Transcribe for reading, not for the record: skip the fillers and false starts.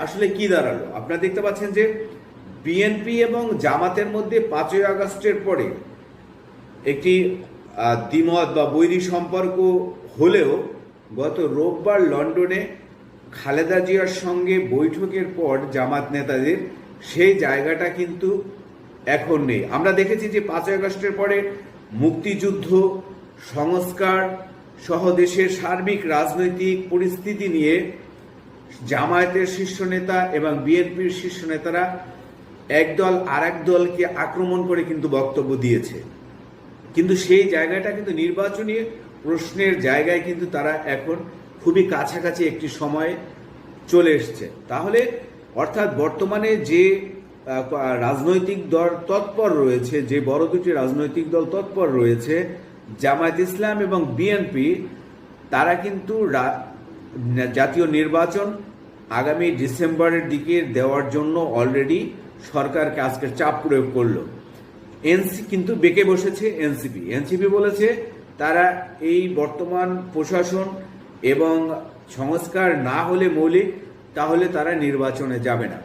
আসলে কি দাঁড়ালো? আপনারা দেখতে পাচ্ছেন যে বিএনপি এবং জামাতের মধ্যে 5ই আগস্টের পরে একটি দ্বিমত বা বৈরী সম্পর্ক হলেও গত রোববার লন্ডনে খালেদা জিয়ার সঙ্গে বৈঠকের পর জামাত নেতাদের সেই জায়গাটা কিন্তু এখন নেই। আমরা দেখেছি যে 5ই আগস্টের পরে মুক্তিযুদ্ধ, সংস্কার সহ দেশের সার্বিক রাজনৈতিক পরিস্থিতি নিয়ে জামায়াতের শীর্ষ নেতা এবং বিএনপির শীর্ষ নেতারা একদল আর এক দলকে আক্রমণ করে কিন্তু বক্তব্য দিয়েছে। কিন্তু সেই জায়গাটা কিন্তু নির্বাচনী প্রশ্নের জায়গায় কিন্তু তারা এখন খুবই কাছাকাছি একটি সময়ে চলে এসছে। তাহলে অর্থাৎ বর্তমানে যে রাজনৈতিক দল তৎপর রয়েছে, যে বড় দুটি রাজনৈতিক দল তৎপর রয়েছে, জামায়াত ইসলাম এবং বিএনপি, তারা কিন্তু জাতীয় নির্বাচন আগামী ডিসেম্বরের দিকে দেওয়ার জন্য অলরেডি সরকারকে আজকে চাপ প্রয়োগ করলো। কিন্তু বেঁকে বসেছে এনসিপি বলেছে তারা এই বর্তমান প্রশাসন এবং সংস্কার না হলে মৌলিক, তাহলে তারা নির্বাচনে যাবে না।